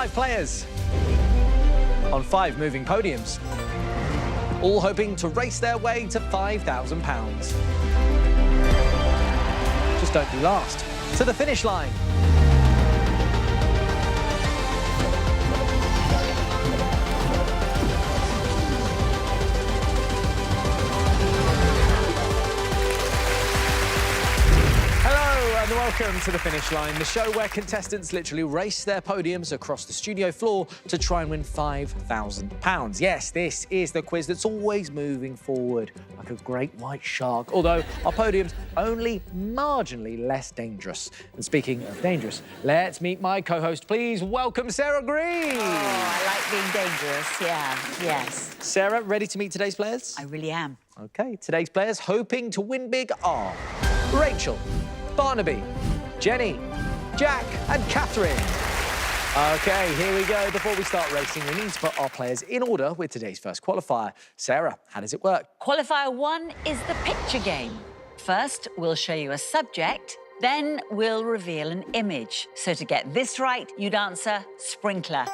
5 players on 5 moving podiums, all hoping to race their way to £5,000. Just don't be last. To the finish line. And welcome to The Finish Line, the show where contestants literally race their podiums across the studio floor to try and win £5,000. Yes, this is the quiz that's always moving forward like a great white shark, although our podium's only marginally less dangerous. And speaking of dangerous, let's meet my co-host. Please welcome Sarah Green. Oh, I like being dangerous, yeah, yes. Sarah, ready to meet today's players? I really am. OK, today's players hoping to win big are Rachel, Barnaby, Jenny, Jack and Catherine. OK, here we go. Before we start racing, we need to put our players in order with today's first qualifier. Sarah, how does it work? Qualifier 1 is the picture game. First, we'll show you a subject, then we'll reveal an image. So to get this right, you'd answer sprinkler.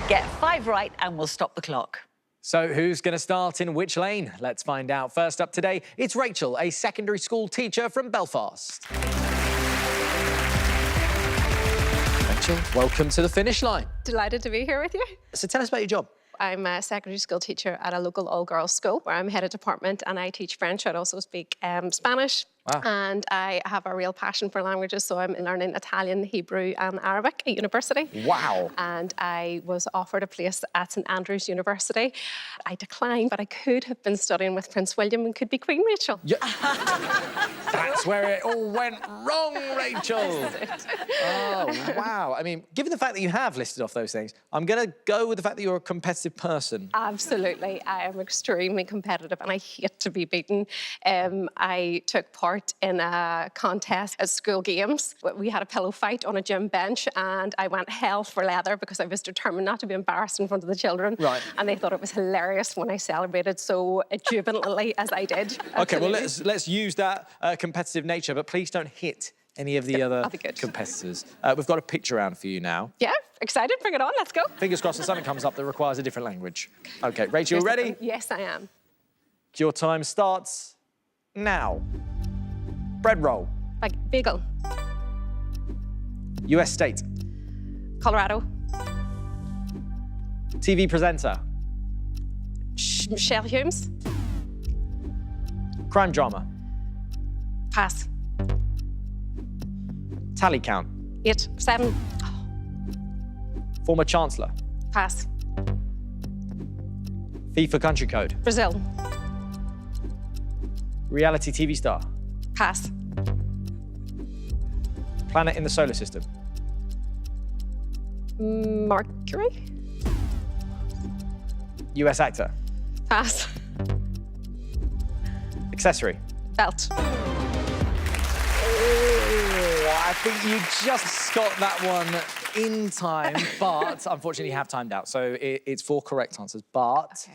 Get 5 right and we'll stop the clock. So who's going to start in which lane? Let's find out. First up today, it's Rachel, a secondary school teacher from Belfast. Rachel, welcome to the finish line. Delighted to be here with you. So tell us about your job. I'm a secondary school teacher at a local all-girls school where I'm head of department and I teach French. I also speak Spanish. Wow. And I have a real passion for languages, so I'm learning Italian, Hebrew and Arabic at university. Wow. And I was offered a place at St Andrews University. I declined, but I could have been studying with Prince William and could be Queen Rachel. Yeah. That's where it all went wrong, Rachel. Oh, wow. I mean, given the fact that you have listed off those things, I'm going to go with the fact that you're a competitive person. Absolutely. I am extremely competitive and I hate to be beaten. I took part in a contest at school games. We had a pillow fight on a gym bench and I went hell for leather because I was determined not to be embarrassed in front of the children. Right. And they thought it was hilarious when I celebrated so jubilantly as I did. OK, well, Absolutely. let's use that competitive nature, but please don't hit any of the other competitors. We've got a picture round for you now. Yeah, excited, bring it on, let's go. Fingers crossed that something comes up that requires a different language. OK, Rachel, you ready? Yes, I am. Your time starts now. Bread roll. Like bagel. US state. Colorado. TV presenter. Michelle Humes. Crime drama. Pass. Tally count. 8, 7. Former chancellor. Pass. FIFA country code. Brazil. Reality TV star. Pass. Planet in the solar system. Mercury. US actor. Pass. Accessory. Belt. Oh, I think you just got that one in time, but unfortunately you have timed out. So it's 4 correct answers, but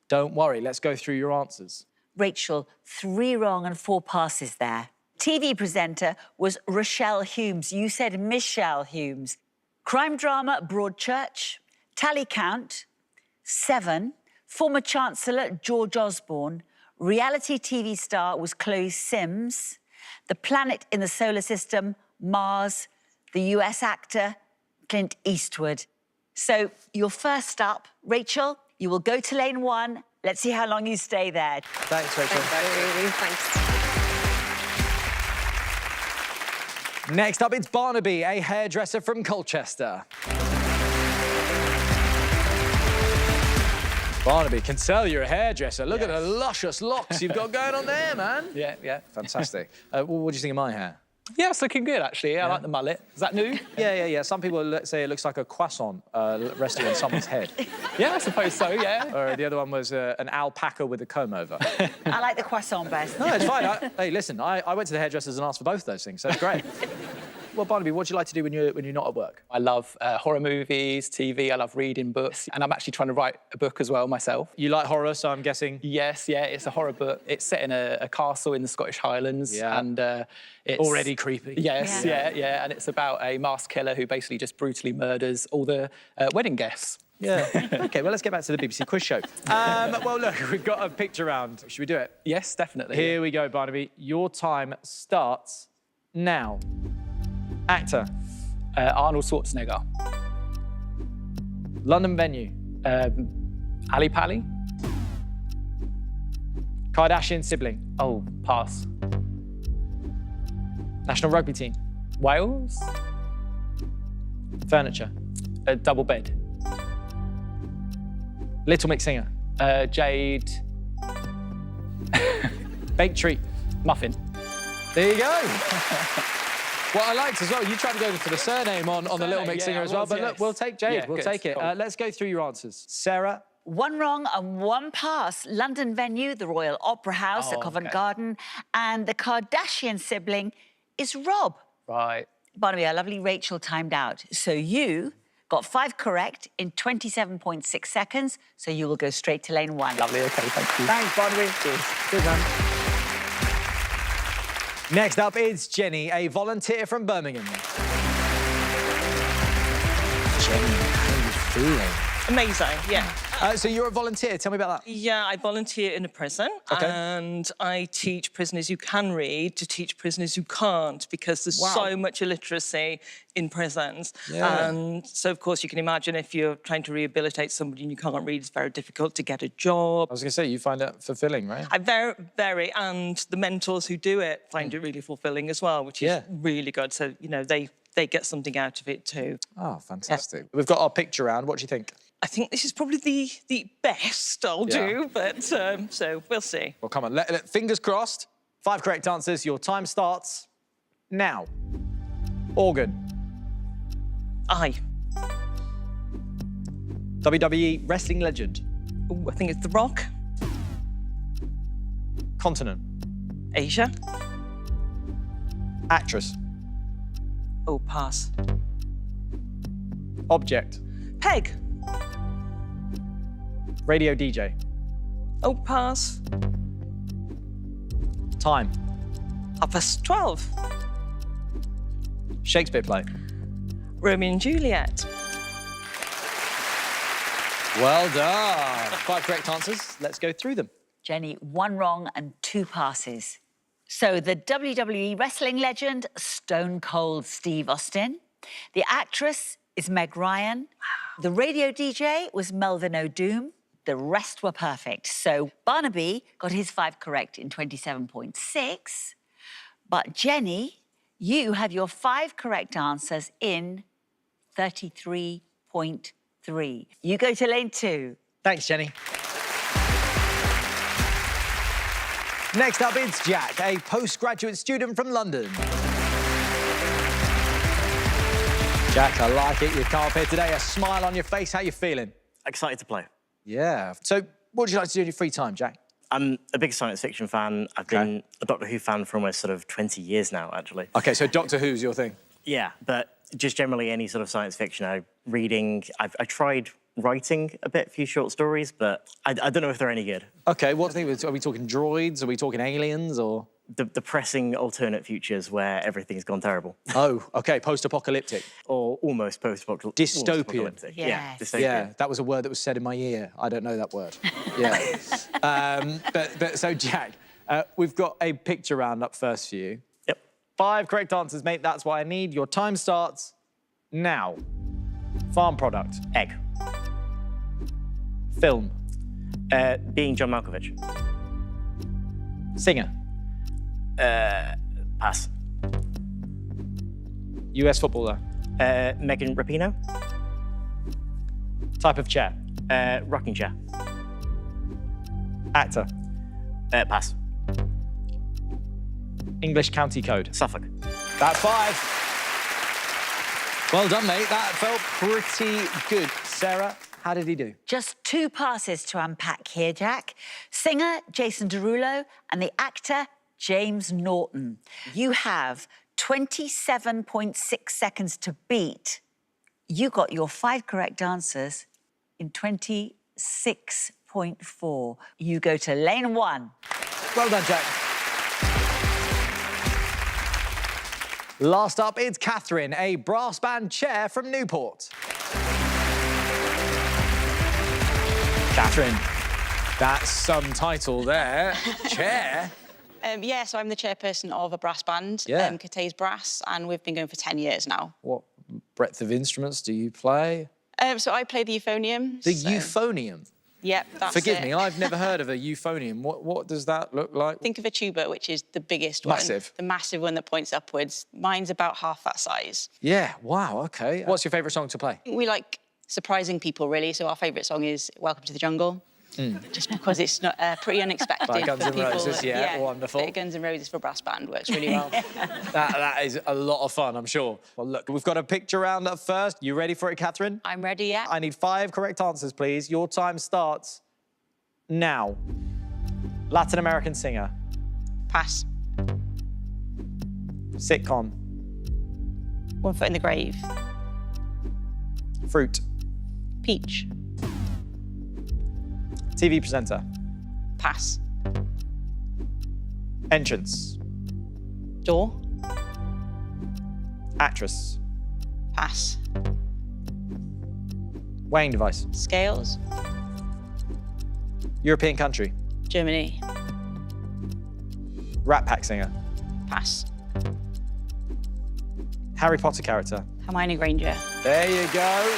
don't worry, let's go through your answers. Rachel, 3 wrong and 4 passes there. TV presenter was Rochelle Humes. You said Michelle Humes. Crime drama, Broadchurch. Tally count, 7. Former Chancellor, George Osborne. Reality TV star was Chloe Sims. The planet in the solar system, Mars. The US actor, Clint Eastwood. So you're first up. Rachel, you will go to lane 1. Let's see how long you stay there. Thanks, Rachel. Thanks. Next up, it's Barnaby, a hairdresser from Colchester. Barnaby, can tell you're a hairdresser. Look at the luscious locks you've got going on there, man. Yeah. Fantastic. What do you think of my hair? Yeah, it's looking good, actually. I like the mullet. Is that new? Yeah. Some people say it looks like a croissant resting on someone's head. Yeah, I suppose so, yeah. Or the other one was an alpaca with a comb over. I like the croissant best. No, it's fine. Hey, listen, I went to the hairdressers and asked for both those things, so it's great. Well, Barnaby, what do you like to do when you're not at work? I love horror movies, TV, I love reading books, and I'm actually trying to write a book as well myself. You like horror, so I'm guessing. Yes, yeah, it's a horror book. It's set in a castle in the Scottish Highlands, Yeah. and it's Already creepy. Yes, yeah, and it's about a masked killer who basically just brutally murders all the wedding guests. Yeah. OK, well, let's get back to the BBC quiz show. Well, look, we've got a picture round. Should we do it? Yes, definitely. Here we go, Barnaby. Your time starts now. Actor. Arnold Schwarzenegger. London venue. Ali Pali. Kardashian sibling. Oh, pass. National rugby team. Wales. Furniture. A double bed. Little Mix singer. Jade. Baked treat. Muffin. There you go. What I liked as well, you tried to go for the surname on the Little Mix singer as well, but look, we'll take Jade, we'll take it. Cool. Let's go through your answers. Sarah. 1 wrong and 1 pass. London venue, the Royal Opera House at Covent Garden, and the Kardashian sibling is Rob. Right. Barnaby, our lovely Rachel timed out. So you got 5 correct in 27.6 seconds, so you will go straight to lane 1. Lovely, OK, thank you. Thanks, Barnaby. Cheers, man. Next up is Jenny, a volunteer from Birmingham. Jenny, how are you feeling? Amazing, yeah. So you're a volunteer. Tell me about that. Yeah, I volunteer in a prison and I teach prisoners who can read to teach prisoners who can't because there's so much illiteracy in prisons. Yeah. And so, of course, you can imagine if you're trying to rehabilitate somebody and you can't read, it's very difficult to get a job. I was going to say, you find it fulfilling, right? I very, and the mentors who do it find it really fulfilling as well, which is really good. So, you know, they get something out of it too. Oh, fantastic. We've got our picture round. What do you think? I think this is probably the best I'll do, but so we'll see. Well, come on. Fingers crossed. 5 correct answers. Your time starts now. Organ. Aye. WWE wrestling legend. Ooh, I think it's The Rock. Continent. Asia. Actress. Oh, pass. Object. Peg. Radio DJ. Oh, pass. Time. 12:30. Shakespeare play. Romeo and Juliet. Well done. 5 correct answers. Let's go through them. Jenny, 1 wrong and 2 passes. So the WWE wrestling legend, Stone Cold Steve Austin. The actress is Meg Ryan. The radio DJ was Melvin O'Doom. The rest were perfect. So Barnaby got his 5 correct in 27.6. But Jenny, you had your 5 correct answers in 33.3. You go to lane 2. Thanks, Jenny. Next up, it's Jack, a postgraduate student from London. Jack, I like it. You come up here today, a smile on your face. How you feeling? Excited to play. Yeah. So what do you like to do in your free time, Jack? I'm a big science fiction fan. I've been a Doctor Who fan for almost sort of 20 years now, actually. OK, so Doctor Who's your thing? Yeah, but just generally any sort of science fiction. I tried writing a few short stories, but I don't know if they're any good. OK, what do you think? Are we talking droids? Are we talking aliens, or...? The depressing alternate futures where everything's gone terrible. Oh, OK, post-apocalyptic. Or almost post-apocalyptic. Dystopian. Yeah, dystopian. Yeah, that was a word that was said in my ear. I don't know that word. Yeah. But so, Jack, we've got a picture round up first for you. Yep. 5 correct answers, mate. That's what I need. Your time starts now. Farm product. Egg. Film. Being John Malkovich. Singer. Pass. US footballer. Megan Rapinoe. Type of chair. Rocking chair. Actor. Pass. English county code. Suffolk. That's 5. Well done, mate. That felt pretty good. Sarah, how did he do? Just 2 passes to unpack here, Jack. Singer Jason Derulo and the actor James Norton. You have 27.6 seconds to beat. You got your 5 correct answers in 26.4. You go to lane 1. Well done, Jack. Last up, it's Catherine, a brass band chair from Newport. Catherine, that's some title there. Chair. Yeah, so I'm the chairperson of a brass band, Yeah. Catay's Brass, and we've been going for 10 years now. What breadth of instruments do you play? So I play the euphonium. The so- euphonium. Yep, that's Forgive it. me, I've never heard of a euphonium. What does that look like? Think of a tuba, which is the biggest Massive. one. The massive one that points upwards. Mine's about half that size. Yeah, wow, OK. What's your favourite song to play? We like surprising people, really, so our favourite song is Welcome to the Jungle. Just because it's not pretty unexpected By Guns for N' people. Roses, yeah, wonderful. Bit of Guns N' Roses for brass band works really well. That is a lot of fun, I'm sure. Well, look, we've got a picture round up first. You ready for it, Catherine? I'm ready, yeah. I need 5 correct answers, please. Your time starts now. Latin American singer. Pass. Sitcom. One Foot in the Grave. Fruit. Peach. TV presenter. Pass. Entrance. Door. Actress. Pass. Weighing device. Scales. European country. Germany. Rat Pack singer. Pass. Harry Potter character. Hermione Granger. There you go.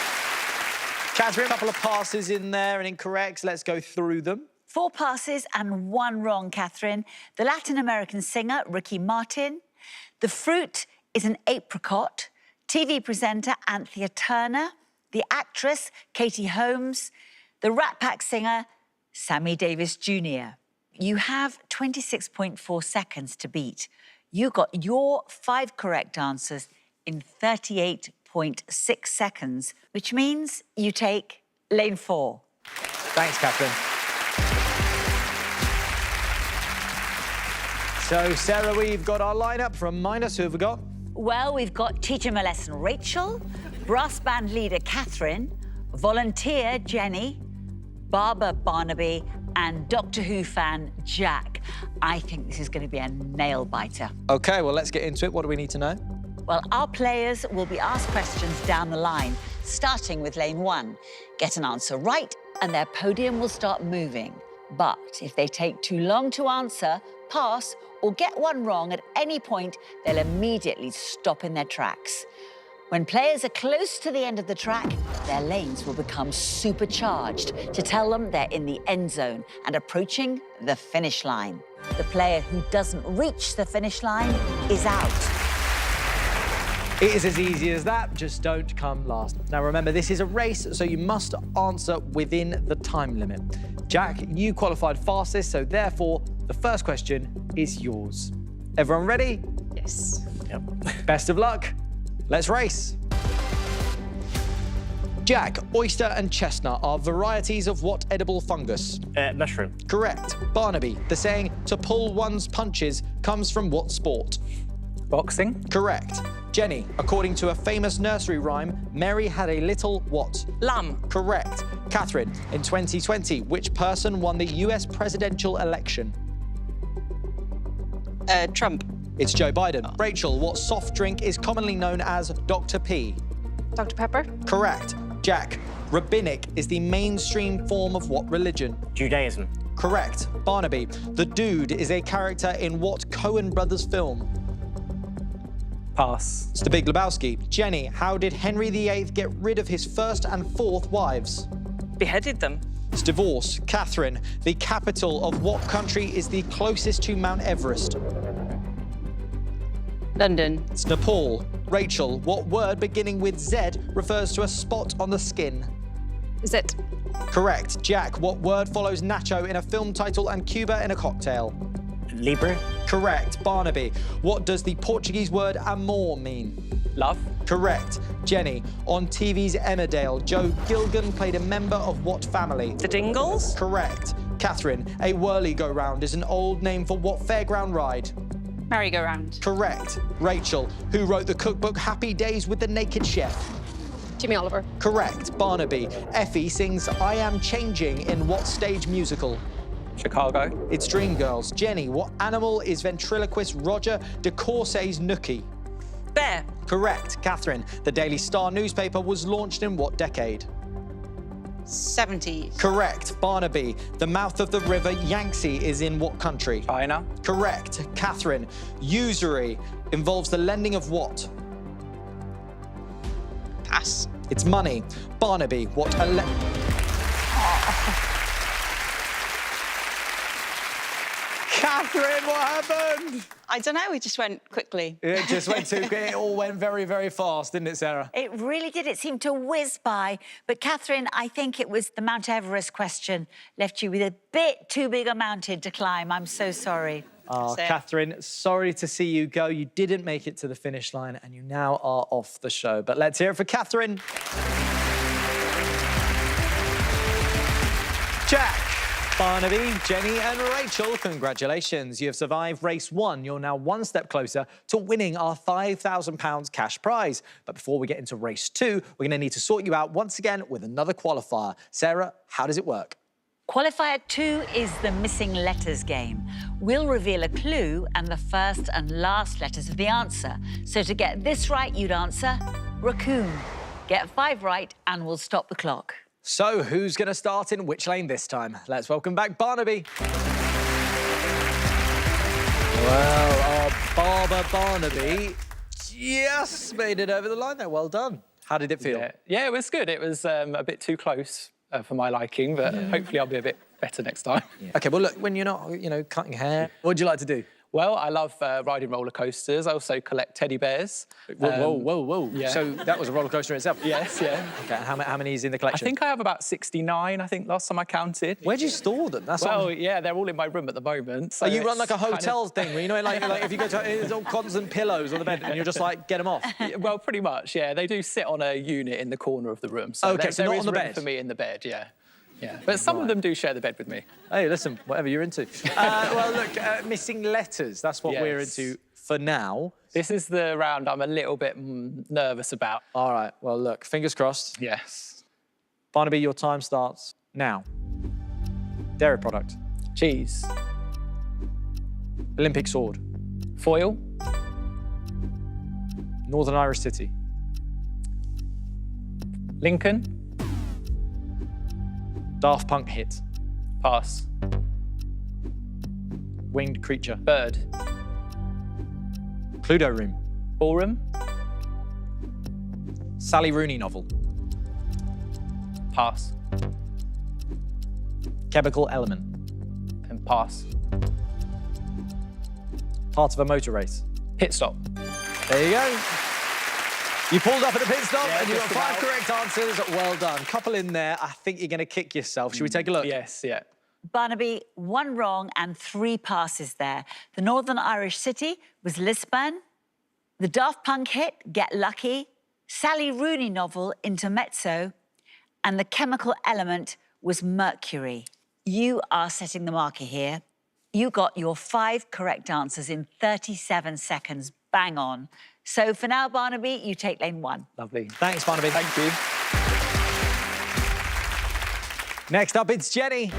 Catherine, a couple of passes in there and incorrect. Let's go through them. 4 passes and 1 wrong, Catherine. The Latin American singer, Ricky Martin. The fruit is an apricot. TV presenter, Anthea Turner. The actress, Katie Holmes. The Rat Pack singer, Sammy Davis Jr. You have 26.4 seconds to beat. You got your 5 correct answers in 38.6 seconds, which means you take lane 4. Thanks, Catherine. So, Sarah, we've got our lineup from Minus. Who have we got? Well, we've got teacher lesson Rachel, brass band leader Catherine, volunteer Jenny, barber Barnaby, and Doctor Who fan Jack. I think this is going to be a nail-biter. OK, well, let's get into it. What do we need to know? Well, our players will be asked questions down the line, starting with lane 1. Get an answer right, and their podium will start moving. But if they take too long to answer, pass, or get one wrong at any point, they'll immediately stop in their tracks. When players are close to the end of the track, their lanes will become supercharged to tell them they're in the end zone and approaching the finish line. The player who doesn't reach the finish line is out. It is as easy as that, just don't come last. Now remember, this is a race, so you must answer within the time limit. Jack, you qualified fastest, so therefore, the first question is yours. Everyone ready? Yes. Yep. Best of luck. Let's race. Jack, oyster and chestnut are varieties of what edible fungus? Mushroom. Correct. Barnaby, the saying, to pull one's punches, comes from what sport? Boxing. Correct. Jenny, according to a famous nursery rhyme, Mary had a little what? Lamb. Correct. Catherine, in 2020, which person won the US presidential election? Trump. It's Joe Biden. Rachel, what soft drink is commonly known as Dr. P? Dr. Pepper? Correct. Jack, rabbinic is the mainstream form of what religion? Judaism. Correct. Barnaby, the dude is a character in what Coen Brothers film? Pass. It's The Big Lebowski. Jenny, how did Henry VIII get rid of his first and fourth wives? Beheaded them. It's divorce. Catherine, the capital of what country is the closest to Mount Everest? London. It's Nepal. Rachel, what word beginning with Z refers to a spot on the skin? Is it? Correct. Jack, what word follows Nacho in a film title and Cuba in a cocktail? Libre. Correct. Barnaby, what does the Portuguese word amor mean? Love. Correct. Jenny, on TV's Emmerdale, Joe Gilgan played a member of what family? The Dingles. Correct. Catherine, a whirly-go-round is an old name for what fairground ride? Merry-go-round. Correct. Rachel, who wrote the cookbook Happy Days with the Naked Chef? Jimmy Oliver. Correct. Barnaby, Effie sings I Am Changing in what stage musical? Chicago. It's Dreamgirls. Jenny, what animal is ventriloquist Roger de Courset's Nookie? Bear. Correct. Catherine, the Daily Star newspaper was launched in what decade? 70s. Correct. Barnaby, the mouth of the river Yangtze is in what country? China. Correct. Catherine, usury involves the lending of what? Pass. It's money. Barnaby, what Catherine, what happened? I don't know, it just went quickly. It just went too quick. It all went very, very fast, didn't it, Sarah? It really did. It seemed to whiz by. But, Catherine, I think it was the Mount Everest question left you with a bit too big a mountain to climb. I'm so sorry. Oh, That's it. Catherine, sorry to see you go. You didn't make it to the finish line and you now are off the show. But let's hear it for Catherine. Jack, Barnaby, Jenny and Rachel, congratulations. You have survived race 1. You're now one step closer to winning our £5,000 cash prize. But before we get into race 2, we're going to need to sort you out once again with another qualifier. Sarah, how does it work? Qualifier 2 is the missing letters game. We'll reveal a clue and the first and last letters of the answer. So to get this right, you'd answer raccoon. Get 5 right and we'll stop the clock. So, who's going to start in which lane this time? Let's welcome back Barnaby. Well, our barber Barnaby just made it over the line there. Well done. How did it feel? Yeah, it was good. It was a bit too close for my liking, but hopefully I'll be a bit better next time. OK, well, look, when you're not, cutting hair, what would you like to do? Well, I love riding roller coasters. I also collect teddy bears. Whoa. yeah. So that was a roller coaster itself? Yes, yeah. OK, how many is in the I collection? think I have about 69, I think, last time I counted. Where do you store them? That's Well, what yeah, they're all in my room at the moment. So you run like a it's kind of- hotel thing, where, like if you go to, there's all constant pillows on the bed and you're just like, get them off. Well, pretty much, yeah. They do sit on a unit in the corner of the room. So OK, so there not is on the room bed? for me in the bed, yeah. Yeah, but some of them do share the bed with me. Hey, listen, whatever you're into. Well, look, missing letters, that's what we're Yes. into for now. This is the round I'm a little bit nervous about. All right, well, look, fingers crossed. Yes. Barnaby, your time starts now. Dairy product. Cheese. Olympic sword. Foil. Northern Irish city. Lincoln. Daft Punk hit. Pass. Winged creature. Bird. Cluedo room. Ballroom. Sally Rooney novel. Pass. Chemical element. And pass. Part of a motor race. Pit stop. There you go. You pulled up at a pit stop Yeah, and you got just 5 about. correct answers. Well done. Couple in there. I think you're going to kick yourself. Should we take a look? Yes, yeah. Barnaby, 1 wrong and 3 passes there. The Northern Irish city was Lisbon. The Daft Punk hit, Get Lucky. Sally Rooney novel, Intermezzo. And the chemical element was mercury. You are setting the marker here. You got your 5 correct answers in 37 seconds. Bang on. So for now, Barnaby, you take lane 1. Lovely. Thanks, Barnaby. Thank you. Next up, it's Jenny.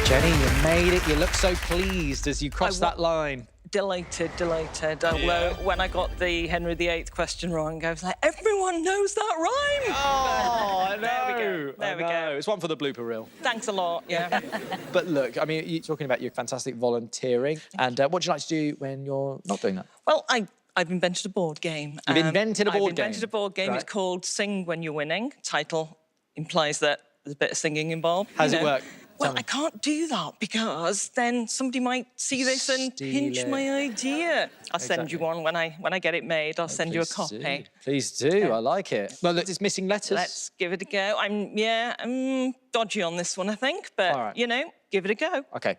Jenny, you made it. You look so pleased as you crossed that line. Delighted. Although when I got the Henry VIII question wrong, I was like, everyone knows that rhyme. Oh, I know. There we go. It's one for the blooper reel. Thanks a lot, yeah. But look, I mean, you're talking about your fantastic volunteering. And what do you like to do when you're not doing that? Well, I've invented a board game. You've invented a board game? I've invented a board game. Right. It's called Sing When You're Winning. Title implies that there's a bit of singing involved. How does it work? Well, Tell me. I can't do that because then somebody might see this and Steal pinch it. my idea. I'll send you Exactly. one when I get it made. I'll send you a Please copy. do. Please do. I like it. Well, look, it's missing letters. Let's give it a go. I'm dodgy on this one, I think, but All right. give it a go. OK,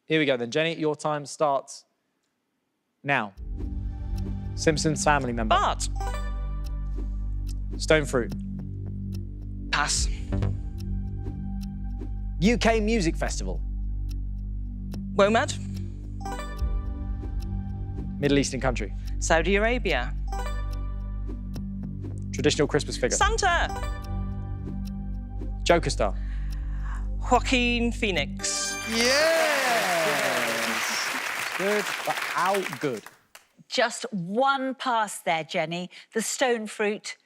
here we go then. Jenny, your time starts now. Simpsons family member. But Stone fruit. pass. UK music festival. WOMAD. Middle Eastern country. Saudi Arabia. Traditional Christmas figure. Santa. Joker star. Joaquin Phoenix. Yes! Good, but how good? Just one pass there, Jenny. The stone fruit,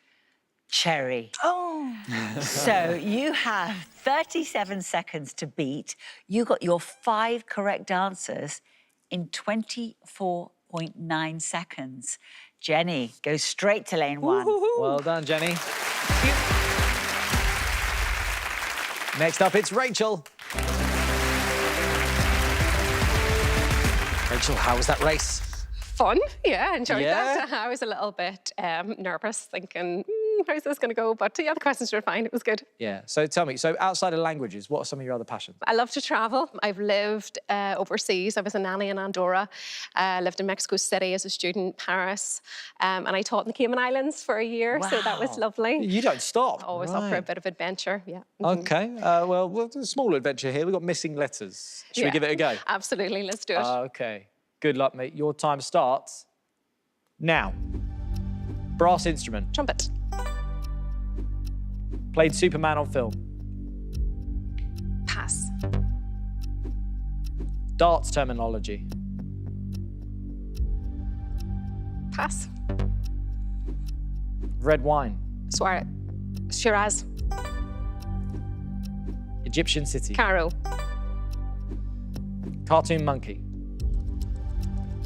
cherry. Oh. So you have 37 seconds to beat. You got your 5 correct answers in 24.9 seconds. Jenny goes straight to lane 1. Well done, Jenny. Next up, it's Rachel. Rachel, how was that race? Fun, yeah, enjoyed Yeah? that. I was a little bit nervous, thinking, how's this going to go? But yeah, the questions were fine. It was good. Yeah, so tell me, so outside of languages, what are some of your other passions? I love to travel. I've lived overseas. I was a nanny in Andorra. Lived in Mexico City as a student, Paris. And I taught in the Cayman Islands for a year, so that was Wow. lovely. You don't stop. Always up for a bit of adventure, yeah. Okay, well, a small adventure here. We've got missing letters. Should we give it a go? Absolutely, let's do it. Okay, good luck, mate. Your time starts now. Brass instrument. Trumpet. Played Superman on film. Pass. Darts terminology. Pass. Red wine. Shiraz. Egyptian city. Cairo. Cartoon monkey.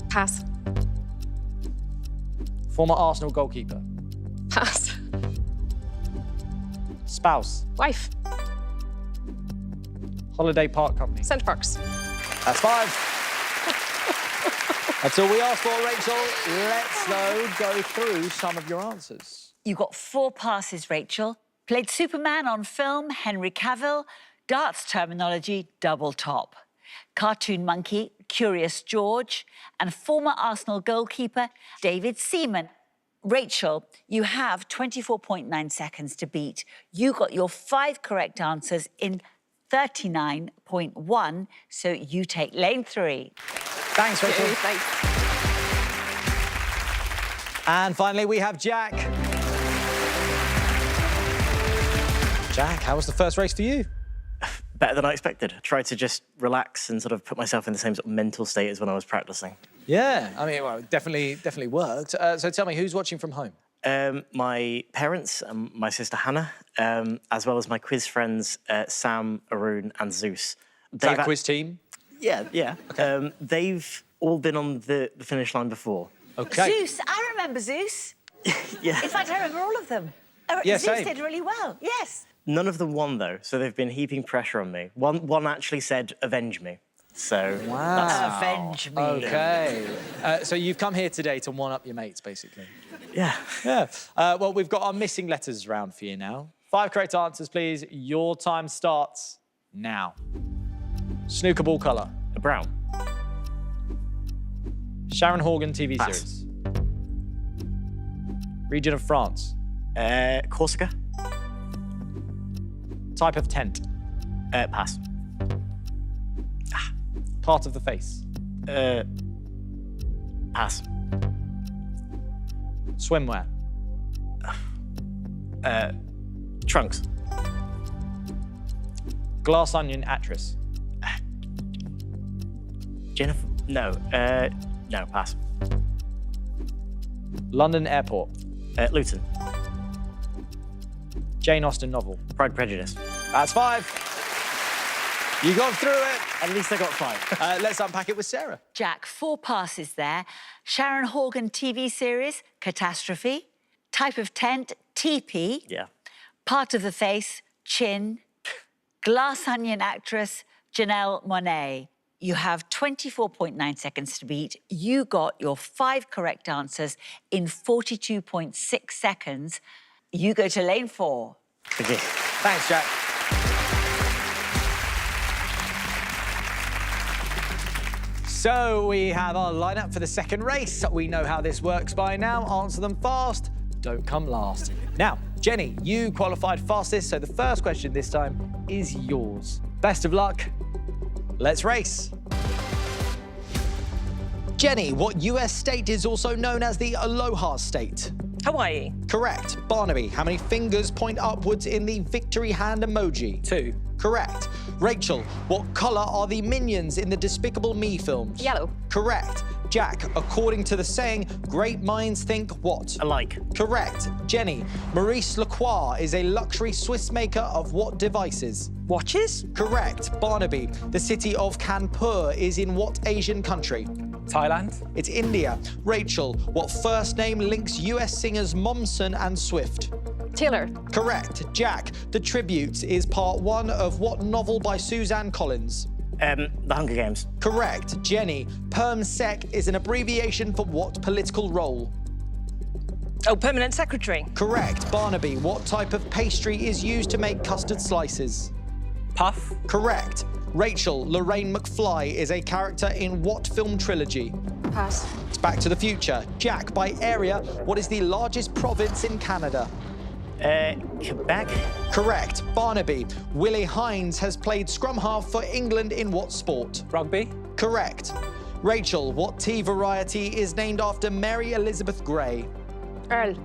Pass. Former Arsenal goalkeeper. Pass. Spouse. Wife. Holiday park company. Centre Parks. That's 5. That's all we asked for, Rachel. Let's, though, go through some of your answers. You got 4 passes, Rachel. Played Superman on film, Henry Cavill. Darts terminology, double top. Cartoon monkey, Curious George. And former Arsenal goalkeeper, David Seaman. Rachel, you have 24.9 seconds to beat. You got your 5 correct answers in 39.1, so you take lane 3. Thanks, Rachel. Thanks. And finally, we have Jack. Jack, how was the first race for you? Better than I expected. I tried to just relax and sort of put myself in the same sort of mental state as when I was practicing. Yeah, I mean, well, it definitely worked. So tell me, who's watching from home? My parents and my sister Hannah, as well as my quiz friends Sam, Arun and Zeus. That quiz team? Yeah. Okay. They've all been on the finish line before. Okay. Zeus, I remember Zeus. Yeah. In fact, I remember all of them. Yeah, Zeus same. did really well, yes. None of them won, though, so they've been heaping pressure on me. One actually said, avenge me. So, Wow. Avenge me. Okay. So you've come here today to one-up your mates, basically. yeah. Yeah. Well, we've got our missing letters round for you now. 5 correct answers, please. Your time starts now. Snooker ball colour. A brown. Sharon Horgan TV Pass. series. Region of France. Corsica. Type of tent. Pass. Part of the face. Pass. Swimwear. Trunks. Glass onion actress. Jennifer. No. No. Pass. London airport. Luton. Jane Austen novel. Pride and Prejudice. That's 5. You got through it. At least I got 5. Let's unpack it with Sarah. Jack, 4 passes there. Sharon Horgan TV series, Catastrophe. Type of tent, teepee. Yeah. Part of the face, chin. Glass onion actress, Janelle Monáe. You have 24.9 seconds to beat. You got your 5 correct answers in 42.6 seconds. You go to lane 4. Okay. Thanks, Jack. So we have our lineup for the second race. We know how this works by now. Answer them fast, don't come last. Now, Jenny, you qualified fastest, so the first question this time is yours. Best of luck. Let's race. Jenny, what US state is also known as the Aloha State? Hawaii. Correct. Barnaby, how many fingers point upwards in the victory hand emoji? 2. Correct. Rachel, what colour are the minions in the Despicable Me films? Yellow. Correct. Jack, according to the saying, great minds think what? Alike. Correct. Jenny, Maurice Lacroix is a luxury Swiss maker of what devices? Watches. Correct. Barnaby, the city of Kanpur is in what Asian country? Thailand. It's India. Rachel, what first name links US singers Momsen and Swift? Taylor. Correct. Jack, The Tribute is part 1 of what novel by Suzanne Collins? The Hunger Games. Correct. Jenny, Perm Sec is an abbreviation for what political role? Oh, permanent secretary. Correct. Barnaby, what type of pastry is used to make custard slices? Puff. Correct. Rachel, Lorraine McFly is a character in what film trilogy? Pass. It's Back to the Future. Jack, by area, what is the largest province in Canada? Quebec. Correct. Barnaby, Willie Hines has played scrum half for England in what sport? Rugby. Correct. Rachel, what tea variety is named after Mary Elizabeth Grey? Earl.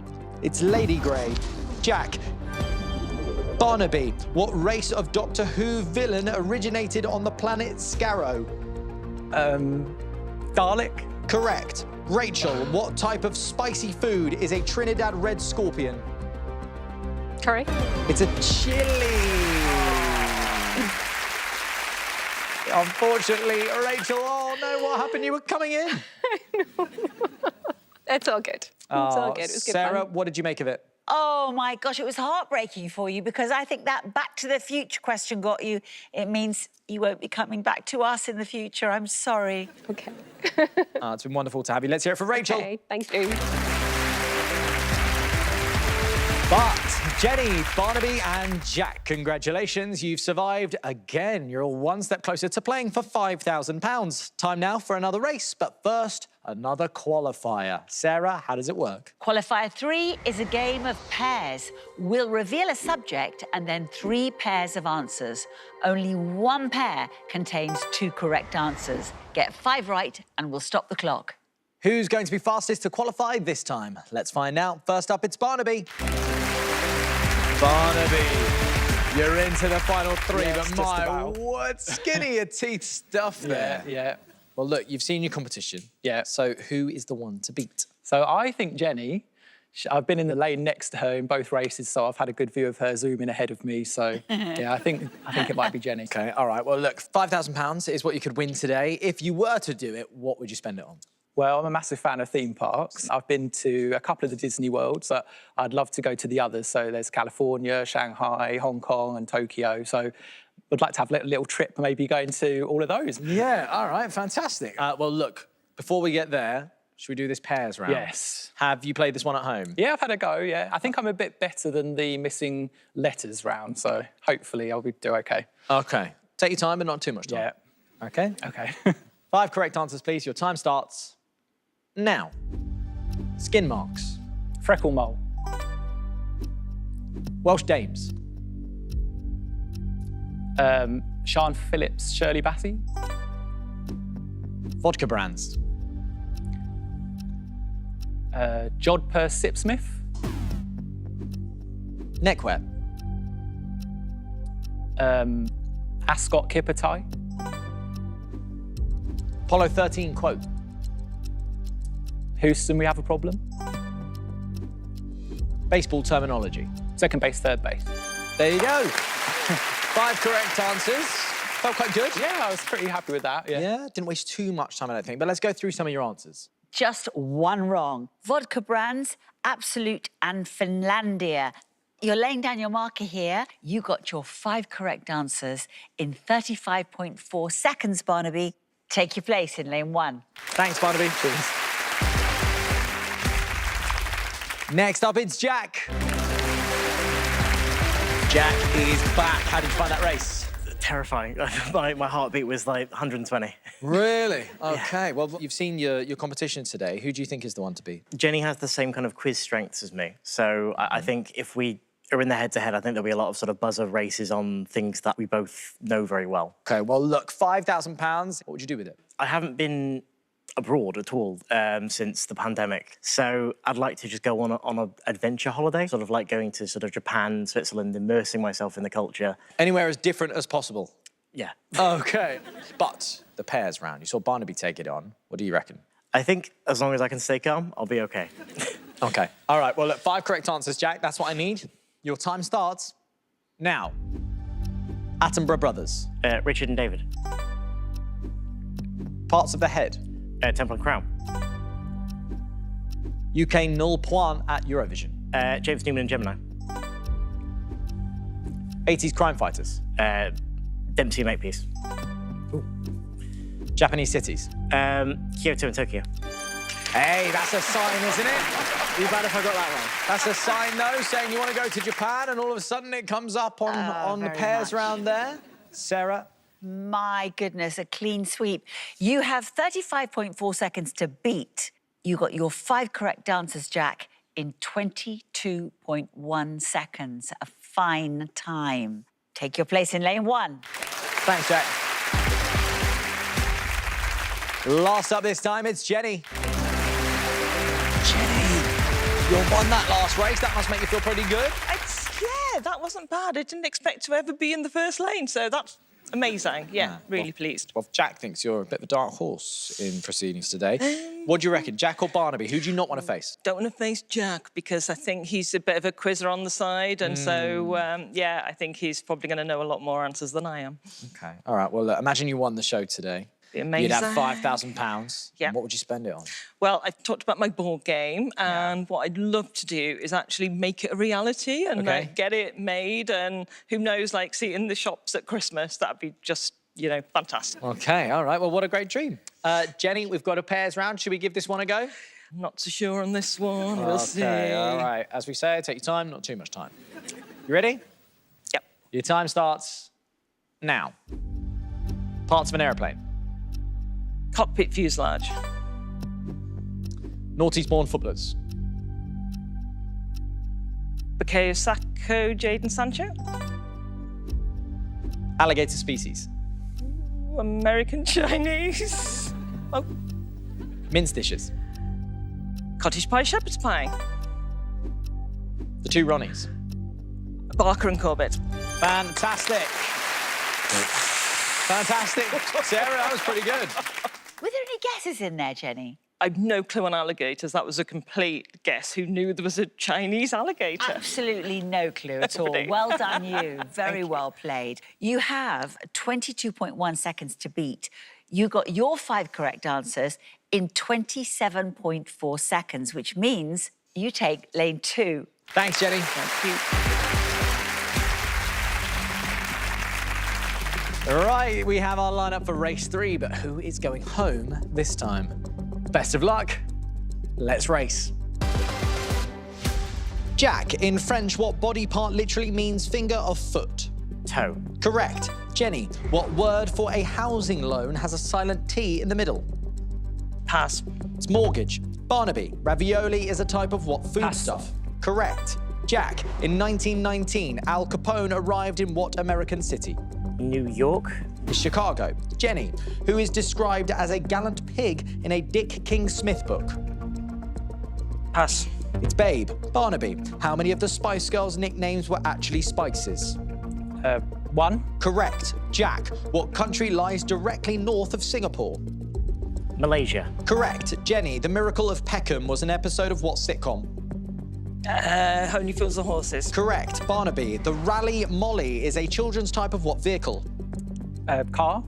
It's Lady Grey. Jack, Barnaby, what race of Doctor Who villain originated on the planet Scarrow? Dalek. Correct. Rachel, what type of spicy food is a Trinidad red scorpion? Curry. It's a chili. Unfortunately, Rachel, oh no, what happened? You were coming in. It's all good. It's all good. It was good Sarah, fun. what did you make of it? Oh my gosh, it was heartbreaking for you because I think that Back to the Future question got you. It means you won't be coming back to us in the future. I'm sorry. Okay. It's been wonderful to have you. Let's hear it for Rachel. Okay, thank you. But Jenny, Barnaby and Jack, congratulations. You've survived again. You're all one step closer to playing for £5,000. Time now for another race, but first, another qualifier. Sarah, how does it work? Qualifier 3 is a game of pairs. We'll reveal a subject and then 3 pairs of answers. Only one pair contains 2 correct answers. Get 5 right and we'll stop the clock. Who's going to be fastest to qualify this time? Let's find out. First up, it's Barnaby. Barnaby, you're into the final 3, Yes, but just my about. what skinny teeth stuff there. Yeah. Well, look, you've seen your competition. Yeah. So who is the one to beat? So I think Jenny, I've been in the lane next to her in both races, so I've had a good view of her zooming ahead of me. So yeah, I think it might be Jenny. Okay, all right. Well, look, £5,000 is what you could win today. If you were to do it, what would you spend it on? Well, I'm a massive fan of theme parks. I've been to a couple of the Disney Worlds, but I'd love to go to the others. So there's California, Shanghai, Hong Kong and Tokyo. So I'd like to have a little trip, maybe going to all of those. Yeah, all right, fantastic. Well, look, before we get there, should we do this pairs round? Yes. Have you played this one at home? Yeah, I've had a go, yeah. I think I'm a bit better than the missing letters round, so hopefully I'll do okay. Okay. Take your time, but not too much time. Yeah. Okay? Okay. 5 correct answers, please. Your time starts now. Skin marks. Freckle mole. Welsh dames. Sian Phillips, Shirley Bassey. Vodka brands. Jodhpur Sipsmith. Neckwear. Ascot Kipper tie. Apollo 13 quote. Houston, we have a problem. Baseball terminology. Second base, third base. There you go. 5 correct answers. Felt quite good. Yeah, I was pretty happy with that. Yeah, didn't waste too much time, I don't think. But let's go through some of your answers. Just one wrong. Vodka brands, Absolute and Finlandia. You're laying down your marker here. You got your 5 correct answers in 35.4 seconds, Barnaby. Take your place in lane 1. Thanks, Barnaby. Cheers. Next up, it's Jack. Jack is back. How did you find that race? Terrifying. My heartbeat was like 120. Really? OK. Well, you've seen your competition today. Who do you think is the one to beat? Jenny has the same kind of quiz strengths as me. So I think if we are in the head-to-head, I think there'll be a lot of sort of buzzer races on things that we both know very well. OK, well, look, £5,000. What would you do with it? I haven't been abroad at all since the pandemic. So I'd like to just go on an adventure holiday, sort of like going to sort of Japan, Switzerland, immersing myself in the culture. Anywhere as different as possible. Yeah. OK. But the pairs round, you saw Barnaby take it on. What do you reckon? I think as long as I can stay calm, I'll be OK. OK. All right, well, look, 5 correct answers, Jack. That's what I need. Your time starts now. Attenborough brothers. Richard and David. Parts of the head. Temple and Crown. UK null point at Eurovision. James Newman and Gemini. 80s crime fighters. Dempsey Makepeace. Japanese cities. Kyoto and Tokyo. Hey, that's a sign, isn't it? You bad if I got that one. That's a sign, though, saying you want to go to Japan, and all of a sudden it comes up on the pairs round there. Sarah? My goodness, a clean sweep. You have 35.4 seconds to beat. You got your 5 correct answers, Jack, in 22.1 seconds. A fine time. Take your place in lane 1. Thanks, Jack. Last up this time, it's Jenny. Jenny, you won that last race. That must make you feel pretty good. Yeah, that wasn't bad. I didn't expect to ever be in the first lane, so that's amazing. Yeah, really pleased. Well, Jack thinks you're a bit of a dark horse in proceedings today. What do you reckon, Jack or Barnaby? Who do you not want to face? Don't want to face Jack because I think he's a bit of a quizzer on the side, and so, yeah, I think he's probably going to know a lot more answers than I am. OK. All right, well, imagine you won the show today. Be amazing. You'd have £5,000. Yeah. What would you spend it on? Well, I've talked about my board game, and what I'd love to do is actually make it a reality and get it made, and who knows, like, see it in the shops at Christmas. That'd be just, you know, fantastic. OK, all right, well, what a great dream. Jenny, we've got a pairs round. Should we give this one a go? I'm not so sure on this one. We'll see. All right. As we say, take your time, not too much time. You ready? Yep. Your time starts now. Parts of an aeroplane. Cockpit fuselage. Naughties-born footballers. Bukayo Saka, Jadon Sancho. Alligator species. American Chinese. Oh, Mince dishes. cottage pie, shepherd's pie. The two Ronnies. Barker and Corbett. Fantastic. Fantastic. Sarah, that was pretty good. Were there any guesses in there, Jenny? I've no clue on alligators. That was a complete guess. Who knew there was a Chinese alligator? Absolutely no clue at all. Nobody. Well done, you. Very well played. You have 22.1 seconds to beat. You got your 5 correct answers in 27.4 seconds, which means you take lane 2. Thanks, Jenny. Thank you. Right, we have our lineup for race 3, but who is going home this time? Best of luck. Let's race. Jack, in French, what body part literally means finger of foot? Toe. Correct. Jenny, what word for a housing loan has a silent T in the middle? Pass. It's mortgage. Barnaby, ravioli is a type of what foodstuff? Correct. Jack, in 1919, Al Capone arrived in what American city? New York. It's Chicago. Jenny, who is described as a gallant pig in a Dick King-Smith book? Pass. It's Babe. Barnaby, how many of the Spice Girls' nicknames were actually Spices? 1. Correct. Jack, what country lies directly north of Singapore? Malaysia. Correct. Jenny, The Miracle of Peckham was an episode of what sitcom? Holyfields and Horses. Correct. Barnaby, the Rally Molly is a children's type of what vehicle? Car.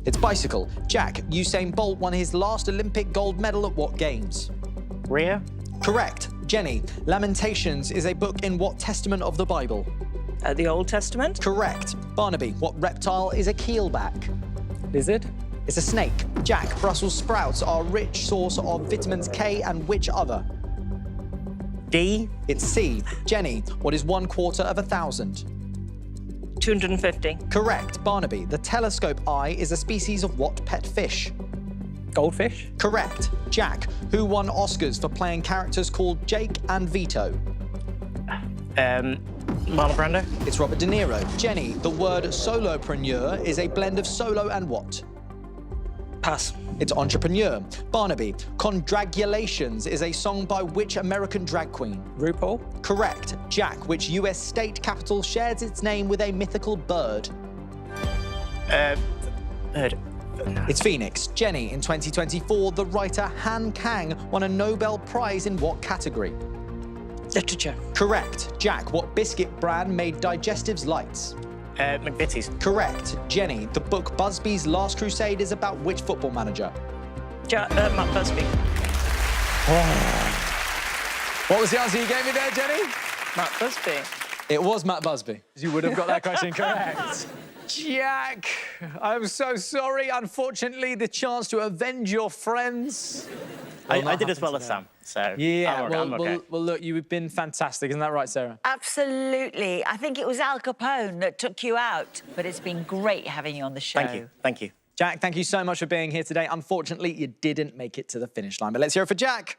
It's bicycle. Jack, Usain Bolt won his last Olympic gold medal at what games? Rio. Correct. Jenny, Lamentations is a book in what testament of the Bible? The Old Testament. Correct. Barnaby, what reptile is a keelback? Lizard. It's a snake. Jack, Brussels sprouts are a rich source of vitamins K and which other? D. It's C. Jenny, what is 1/4 of 1,000? 250. Correct. Barnaby, the telescope eye is a species of what pet fish? Goldfish. Correct. Jack, who won Oscars for playing characters called Jake and Vito? Marlon Brando. It's Robert De Niro. Jenny, the word solopreneur is a blend of solo and what? Pass. It's entrepreneur. Barnaby, Congratulations is a song by which American drag queen? RuPaul. Correct. Jack, which US state capital shares its name with a mythical bird? Bird. It's Phoenix. Jenny, in 2024, the writer Han Kang won a Nobel Prize in what category? Literature. Correct. Jack, what biscuit brand made digestives lights? McVitie's. Correct. Jenny, the book Busby's Last Crusade is about which football manager? Matt Busby. What was the answer you gave me there, Jenny? Matt Busby. It was Matt Busby. You would have got that question correct. Jack, I'm so sorry. Unfortunately, the chance to avenge your friends. I did as well as Sam, so Yeah, I'm okay. well, look, you've been fantastic. Isn't that right, Sarah? Absolutely. I think it was Al Capone that took you out, but it's been great having you on the show. Thank you, thank you. Jack, thank you so much for being here today. Unfortunately, you didn't make it to the finish line, but let's hear it for Jack.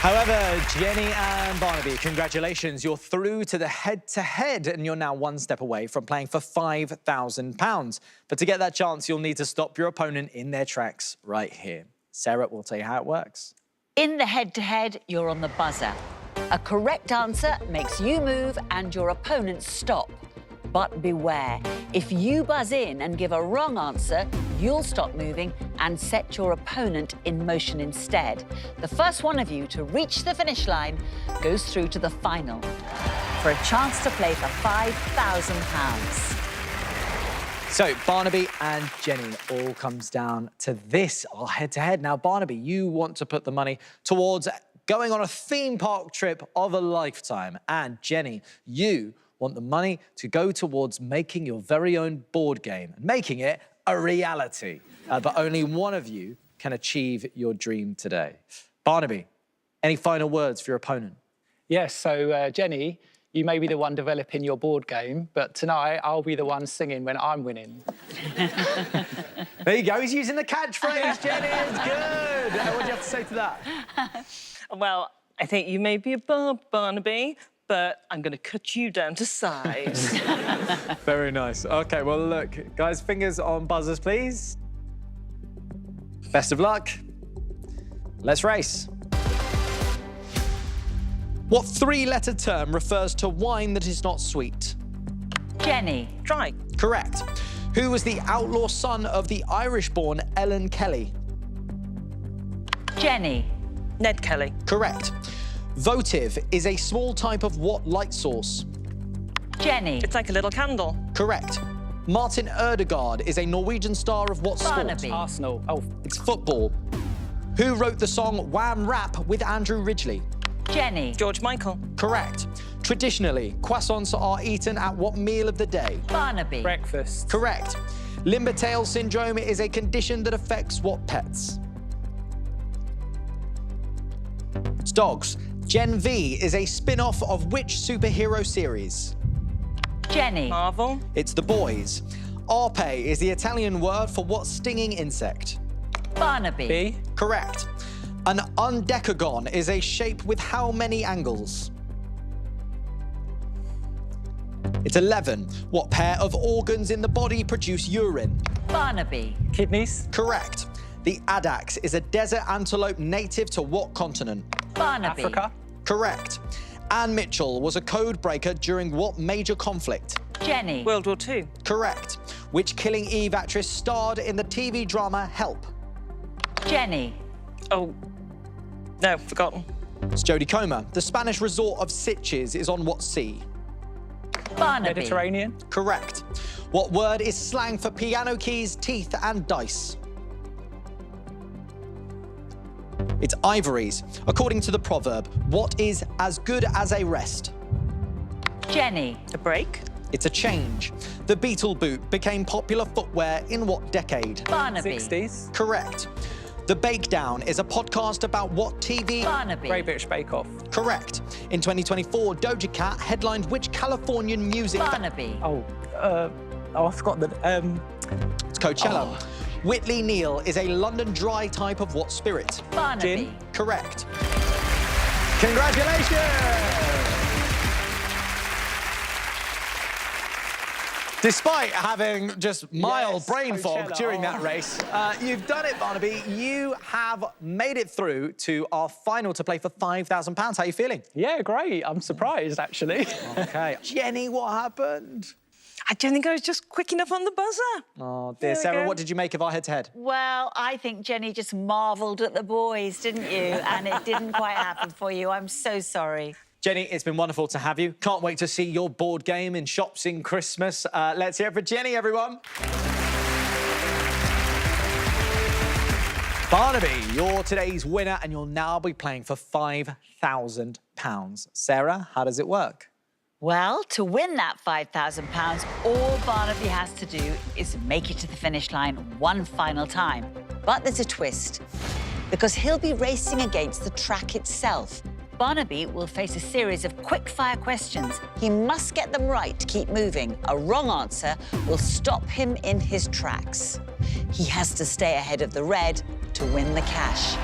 However, Jenny and Barnaby, congratulations. You're through to the head-to-head, and you're now one step away from playing for £5,000. But to get that chance, you'll need to stop your opponent in their tracks right here. Sarah will tell you how it works. In the head-to-head, you're on the buzzer. A correct answer makes you move and your opponent stop. But beware, if you buzz in and give a wrong answer, you'll stop moving and set your opponent in motion instead. The first one of you to reach the finish line goes through to the final for a chance to play for £5,000. So, Barnaby and Jenny, all comes down to this, our head-to-head. Now, Barnaby, you want to put the money towards going on a theme park trip of a lifetime. And Jenny, you want the money to go towards making your very own board game and making it a reality. But only one of you can achieve your dream today. Barnaby, any final words for your opponent? Yes, so Jenny, you may be the one developing your board game, but tonight I'll be the one singing when I'm winning. There you go, he's using the catchphrase, Jenny, it's good. What do you have to say to that? Well, I think you may be a Barnaby, but I'm going to cut you down to size. Very nice. OK, well, look, guys, fingers on buzzers, please. Best of luck. Let's race. What three-letter term refers to wine that is not sweet? Jenny. Try. Correct. Who was the outlaw son of the Irish-born Ellen Kelly? Jenny. Ned Kelly. Correct. Votive is a small type of what light source? Jenny. It's like a little candle. Correct. Martin Ødegaard is a Norwegian star of what Barnaby. sport? Arsenal. Oh, It's football. Who wrote the song Wham Rap with Andrew Ridgeley? Jenny. George Michael. Correct. Traditionally, croissants are eaten at what meal of the day? Barnaby. breakfast. Correct. Limber-tail syndrome is a condition that affects what pets? It's dogs. Gen V is a spin-off of which superhero series? Jenny. Marvel. It's The Boys. Arpe is the Italian word for what stinging insect? Barnaby. B. Correct. An undecagon is a shape with how many angles? It's 11. What pair of organs in the body produce urine? Barnaby. Kidneys. Correct. The addax is a desert antelope native to what continent? Barnaby. Africa. Correct. Anne Mitchell was a code breaker during what major conflict? Jenny. World War II. Correct. Which Killing Eve actress starred in the TV drama Help? Jenny. Oh, no, forgotten. It's Jodie Comer. The Spanish resort of Sitges is on what sea? Barnaby. Mediterranean. Correct. What word is slang for piano keys, teeth, and dice? It's ivories. According to the proverb, what is as good as a rest? Jenny. A break. It's a change. The Beetle boot became popular footwear in what decade? Barnaby. 60s. Correct. The Bakedown is a podcast about what TV? Barnaby. Great British Bake Off. Correct. In 2024, Doja Cat headlined which Californian music? Barnaby. I forgot the. It's Coachella. Whitley Neal is a London dry type of what spirit? Barnaby. Gin. Correct. Congratulations! Despite having just mild Yes, brain fog Coachella. during that race, you've done it, Barnaby. You have made it through to our final to play for £5,000. How are you feeling? Yeah, great. I'm surprised, actually. OK. Jenny, what happened? I don't think I was just quick enough on the buzzer. Oh, dear. There we Sarah, go. what did you make of our head-to-head? Well, I think Jenny just marvelled at the boys, didn't you? And it didn't quite happen for you. I'm so sorry. Jenny, it's been wonderful to have you. Can't wait to see your board game in shops in Christmas. Let's hear it for Jenny, everyone. Barnaby, you're today's winner, and you'll now be playing for £5,000. Sarah, how does it work? Well, to win that £5,000, all Barnaby has to do is make it to the finish line one final time. But there's a twist, because he'll be racing against the track itself. Barnaby will face a series of quick-fire questions. He must get them right to keep moving. A wrong answer will stop him in his tracks. He has to stay ahead of the red to win the cash.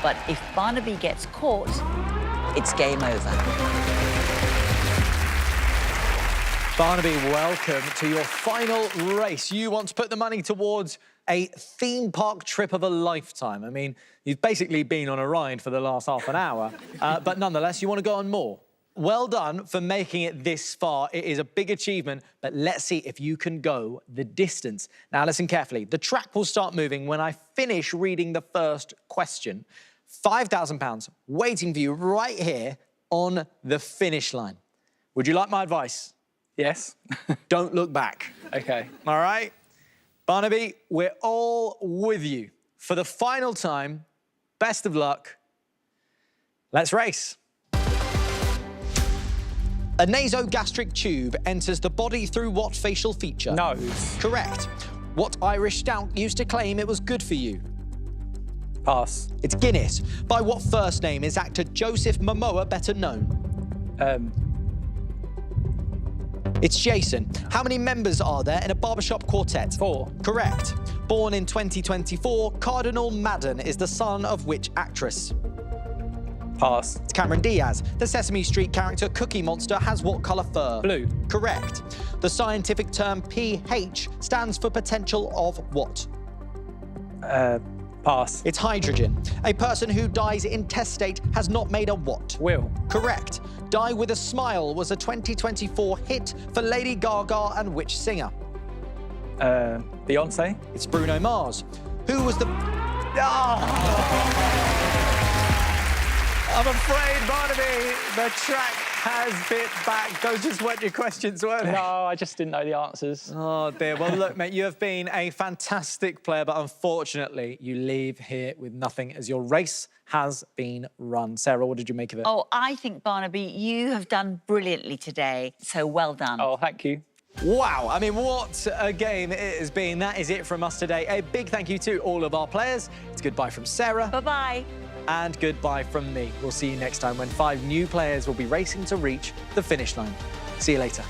But if Barnaby gets caught, it's game over. Barnaby, welcome to your final race. You want to put the money towards a theme park trip of a lifetime. I mean, you've basically been on a ride for the last half an hour, but nonetheless, you want to go on more. Well done for making it this far. It is a big achievement, but let's see if you can go the distance. Now, listen carefully. The track will start moving when I finish reading the first question. £5,000 waiting for you right here on the finish line. Would you like my advice? Yes. Don't look back. OK. All right? Barnaby, we're all with you. For the final time, best of luck. Let's race. A nasogastric tube enters the body through what facial feature? Nose. Correct. What Irish stout used to claim it was good for you? Pass. It's Guinness. By what first name is actor Joseph Momoa better known? It's Jason. How many members are there in a barbershop quartet? 4. Correct. Born in 2024, Cardinal Madden is the son of which actress? Pass. It's Cameron Diaz. The Sesame Street character Cookie Monster has what colour fur? Blue. Correct. The scientific term pH stands for potential of what? Pass. It's hydrogen. A person who dies intestate has not made a what? Will. Correct. Die with a Smile was a 2024 hit for Lady Gaga and which singer? Beyonce. It's Bruno Mars. Who was the... I'm afraid, Barnaby, the track has bit back. Those just weren't your questions, weren't they? No, I just didn't know the answers. Oh, dear. Well, look, mate, you have been a fantastic player, but unfortunately, you leave here with nothing as your race has been run. Sarah, what did you make of it? Oh, I think, Barnaby, you have done brilliantly today, so well done. Oh, thank you. Wow, I mean, what a game it has been. That is it from us today. A big thank you to all of our players. It's goodbye from Sarah. Bye-bye. And goodbye from me. We'll see you next time when 5 new players will be racing to reach the finish line. See you later.